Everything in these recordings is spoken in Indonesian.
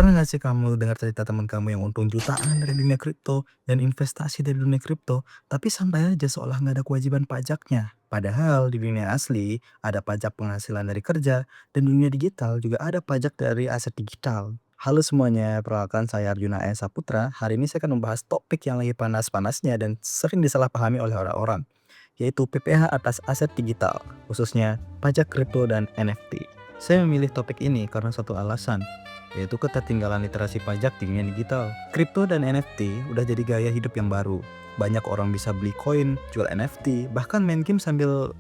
Pernah nggak sih kamu dengar cerita teman kamu yang untung jutaan dari dunia kripto dan investasi dari dunia kripto, tapi santai aja seolah nggak ada kewajiban pajaknya? Padahal di dunia asli ada pajak penghasilan dari kerja dan dunia digital juga ada pajak dari aset digital. Halo semuanya, perkenalkan saya Arjuna Esa Putra. Hari ini saya akan membahas topik yang lagi panas-panasnya dan sering disalahpahami oleh orang-orang, yaitu PPh atas aset digital, khususnya pajak kripto dan NFT. Saya memilih topik ini karena satu alasan, yaitu ketertinggalan literasi pajak di dunia digital. Kripto dan NFT udah jadi gaya hidup yang baru. Banyak orang bisa beli koin, jual NFT, bahkan main game sambil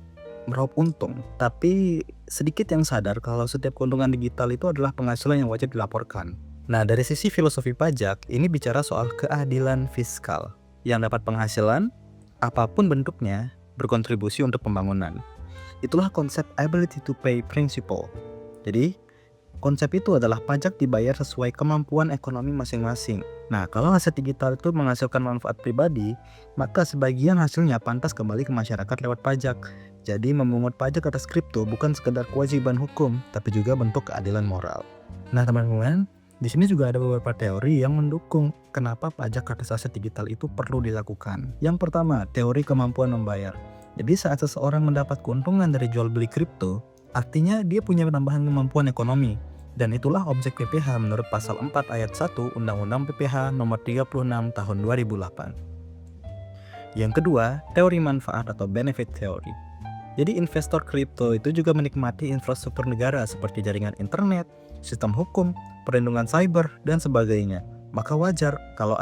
meraup untung. Tapi sedikit yang sadar kalau setiap keuntungan digital itu adalah penghasilan yang wajib dilaporkan. Nah, dari sisi filosofi pajak, ini bicara soal keadilan fiskal. Yang dapat penghasilan, apapun bentuknya, berkontribusi untuk pembangunan. Itulah konsep ability to pay principle. Jadi, konsep itu adalah pajak dibayar sesuai kemampuan ekonomi masing-masing. Nah, kalau aset digital itu menghasilkan manfaat pribadi, maka sebagian hasilnya pantas kembali ke masyarakat lewat pajak. Jadi, memungut pajak atas kripto bukan sekedar kewajiban hukum, tapi juga bentuk keadilan moral. Nah, teman-teman, di sini juga ada beberapa teori yang mendukung kenapa pajak atas aset digital itu perlu dilakukan. Yang pertama, teori kemampuan membayar. Jadi, saat seseorang mendapat keuntungan dari jual beli kripto, artinya dia punya tambahan kemampuan ekonomi. Dan itulah objek PPh menurut pasal 4 ayat 1 Undang-Undang PPh nomor 36 tahun 2008. Yang kedua, teori manfaat atau benefit theory. Jadi investor kripto itu juga menikmati infrastruktur negara seperti jaringan internet, sistem hukum, perlindungan cyber, dan sebagainya. Maka wajar kalau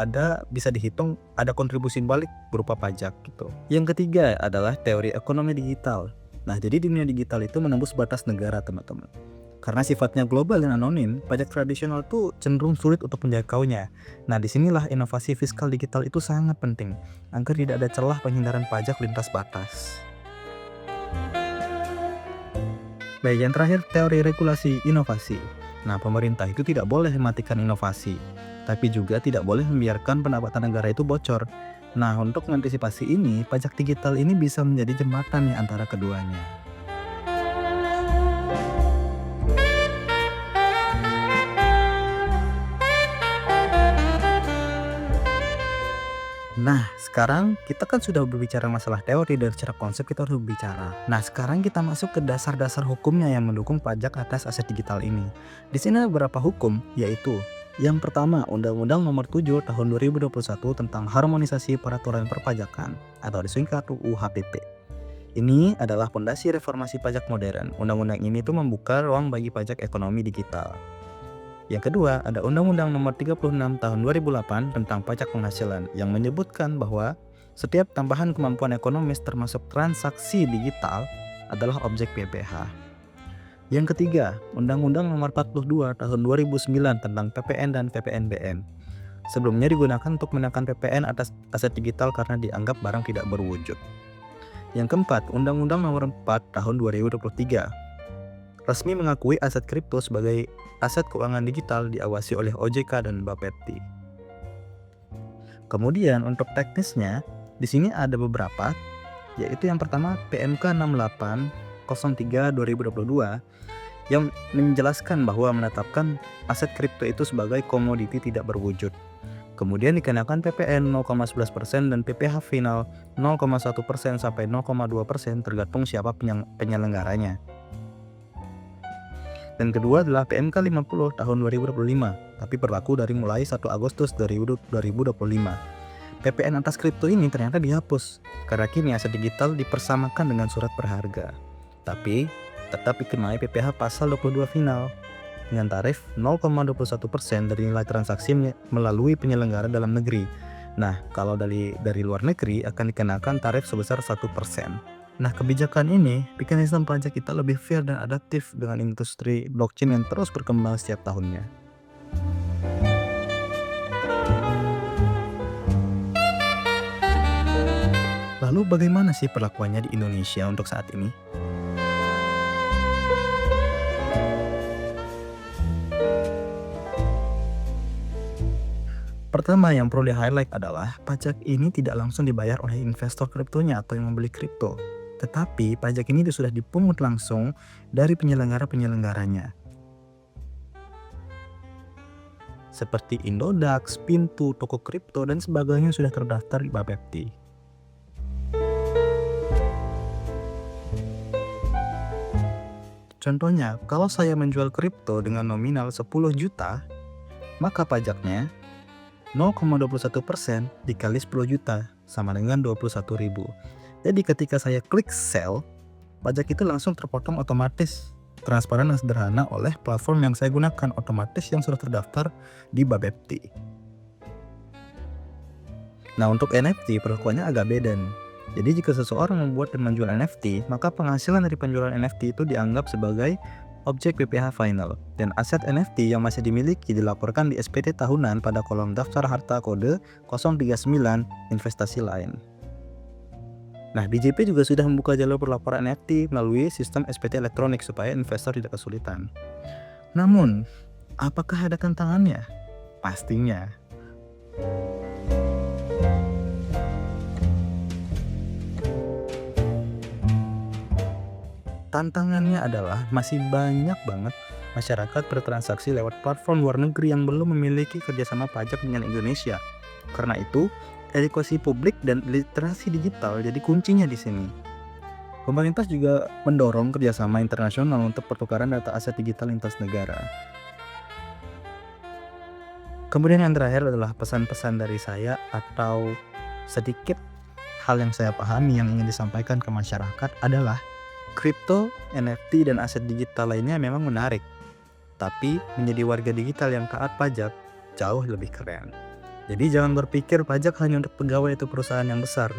bisa dihitung ada kontribusi balik berupa pajak gitu. Yang ketiga adalah teori ekonomi digital. Nah, jadi dunia digital itu menembus batas negara, teman-teman. Karena sifatnya global dan anonim, pajak tradisional tuh cenderung sulit untuk menjangkaunya. Nah, disinilah inovasi fiskal digital itu sangat penting, agar tidak ada celah penghindaran pajak lintas batas. Baik, yang terakhir teori regulasi inovasi. Nah, pemerintah itu tidak boleh mematikan inovasi, tapi juga tidak boleh membiarkan pendapatan negara itu bocor. Nah, untuk mengantisipasi ini, pajak digital ini bisa menjadi jembatan antara keduanya. Nah, sekarang kita kan sudah berbicara masalah teori dan secara konsep kita harus berbicara. Nah, sekarang kita masuk ke dasar-dasar hukumnya yang mendukung pajak atas aset digital ini. Di sini ada beberapa hukum, yaitu yang pertama, Undang-Undang Nomor 7 Tahun 2021 tentang Harmonisasi Peraturan Perpajakan atau disingkat UU HPP. Ini adalah fondasi reformasi pajak modern. Undang-undang ini tuh membuka ruang bagi pajak ekonomi digital. Yang kedua, ada Undang-Undang Nomor 36 Tahun 2008 tentang pajak penghasilan yang menyebutkan bahwa setiap tambahan kemampuan ekonomis termasuk transaksi digital adalah objek PPh. Yang ketiga, Undang-Undang Nomor 42 Tahun 2009 tentang PPN dan PPNBM. Sebelumnya digunakan untuk menekan PPN atas aset digital karena dianggap barang tidak berwujud. Yang keempat, Undang-Undang Nomor 4 Tahun 2023 resmi mengakui aset kripto sebagai aset keuangan digital diawasi oleh OJK dan Bapepti. Kemudian untuk teknisnya, di sini ada beberapa, yaitu yang pertama PMK 6803/2022 yang menjelaskan bahwa menetapkan aset kripto itu sebagai komoditi tidak berwujud. Kemudian dikenakan PPN 0,11% dan PPh final 0,1% sampai 0,2% tergantung siapa penyelenggaranya. Dan kedua adalah PMK 50 tahun 2025, tapi berlaku dari mulai 1 Agustus 2025. PPN atas kripto ini ternyata dihapus, karena kini aset digital dipersamakan dengan surat berharga. Tapi tetap dikenai PPh pasal 22 final, dengan tarif 0,21% dari nilai transaksi melalui penyelenggara dalam negeri. Nah, kalau dari luar negeri akan dikenakan tarif sebesar 1%. Nah, kebijakan ini bikin sistem pajak kita lebih fair dan adaptif dengan industri blockchain yang terus berkembang setiap tahunnya. Lalu bagaimana sih perlakuannya di Indonesia untuk saat ini? Pertama yang perlu di-highlight adalah pajak ini tidak langsung dibayar oleh investor kriptonya atau yang membeli kripto. Tetapi pajak ini sudah dipungut langsung dari penyelenggara-penyelenggaranya. seperti Indodax, Pintu, toko kripto, dan sebagainya sudah terdaftar di Bapepti. Contohnya, kalau saya menjual kripto dengan nominal 10 juta, maka pajaknya 0,21% dikali 10 juta sama dengan 21.000. Jadi ketika saya klik sell, pajak itu langsung terpotong otomatis, transparan dan sederhana oleh platform yang saya gunakan, otomatis yang sudah terdaftar di Bapepti. Nah, untuk NFT perlakuannya agak beda nih. Jadi jika seseorang membuat dan menjual NFT, maka penghasilan dari penjualan NFT itu dianggap sebagai objek PPh final, dan aset NFT yang masih dimiliki dilaporkan di SPT tahunan pada kolom daftar harta kode 039 investasi lain. Nah, DJP juga sudah membuka jalur pelaporan NFT melalui sistem SPT elektronik supaya investor tidak kesulitan. Namun, apakah ada tantangannya? Pastinya. Tantangannya adalah masih banyak banget masyarakat bertransaksi lewat platform luar negeri yang belum memiliki kerjasama pajak dengan Indonesia. Karena itu, edukasi publik dan literasi digital jadi kuncinya di sini. Pemerintah juga mendorong kerjasama internasional untuk pertukaran data aset digital lintas negara. Kemudian yang terakhir adalah pesan-pesan dari saya atau sedikit hal yang saya pahami yang ingin disampaikan ke masyarakat adalah kripto, NFT, dan aset digital lainnya memang menarik, tapi menjadi warga digital yang taat pajak jauh lebih keren. Jadi jangan berpikir pajak hanya untuk pegawai atau perusahaan yang besar.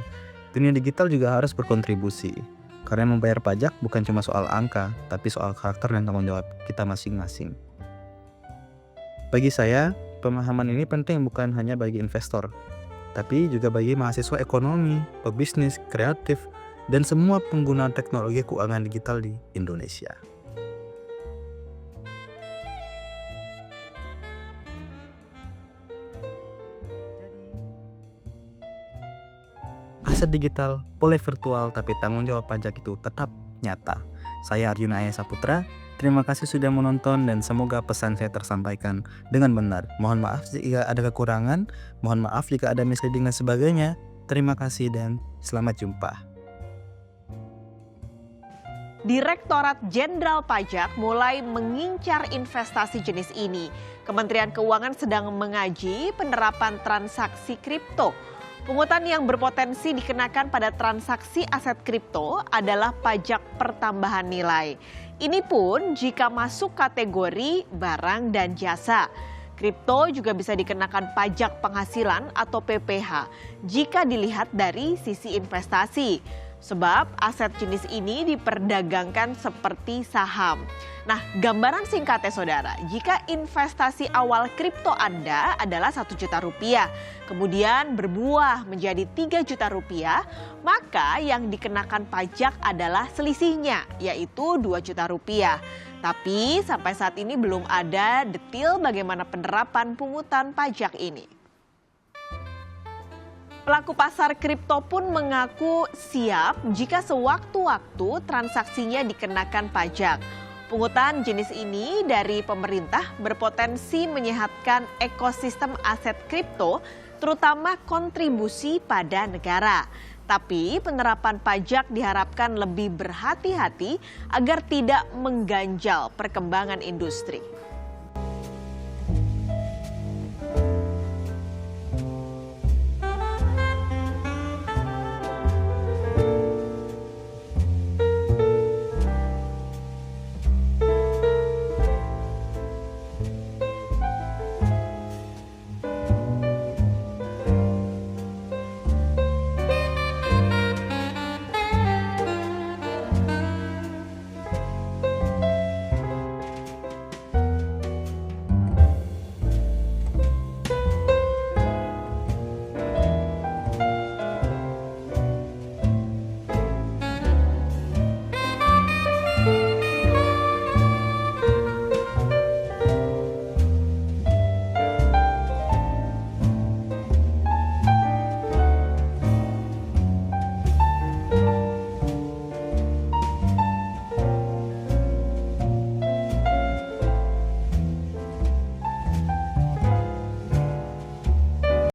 Dunia digital juga harus berkontribusi, karena membayar pajak bukan cuma soal angka, tapi soal karakter dan tanggung jawab kita masing-masing. Bagi saya, pemahaman ini penting bukan hanya bagi investor, tapi juga bagi mahasiswa ekonomi, pebisnis, kreatif, dan semua pengguna teknologi keuangan digital di Indonesia. Aset digital boleh virtual, tapi tanggung jawab pajak itu tetap nyata. Saya Arjuna Aya Saputra, terima kasih sudah menonton dan semoga pesan saya tersampaikan dengan benar. Mohon maaf jika ada kekurangan, mohon maaf jika ada misleading dan sebagainya. Terima kasih dan selamat jumpa. Direktorat Jenderal Pajak mulai mengincar investasi jenis ini. Kementerian Keuangan sedang mengkaji penerapan transaksi kripto. Pungutan yang berpotensi dikenakan pada transaksi aset kripto adalah pajak pertambahan nilai. Ini pun jika masuk kategori barang dan jasa. Kripto juga bisa dikenakan pajak penghasilan atau PPh jika dilihat dari sisi investasi. Sebab aset jenis ini diperdagangkan seperti saham. Nah, gambaran singkatnya saudara, jika investasi awal kripto Anda adalah 1 juta rupiah, kemudian berbuah menjadi 3 juta rupiah, maka yang dikenakan pajak adalah selisihnya, yaitu 2 juta rupiah. Tapi sampai saat ini belum ada detail bagaimana penerapan pungutan pajak ini. Pelaku pasar kripto pun mengaku siap jika sewaktu-waktu transaksinya dikenakan pajak. Pungutan jenis ini dari pemerintah berpotensi menyehatkan ekosistem aset kripto, terutama kontribusi pada negara. Tapi penerapan pajak diharapkan lebih berhati-hati agar tidak mengganjal perkembangan industri.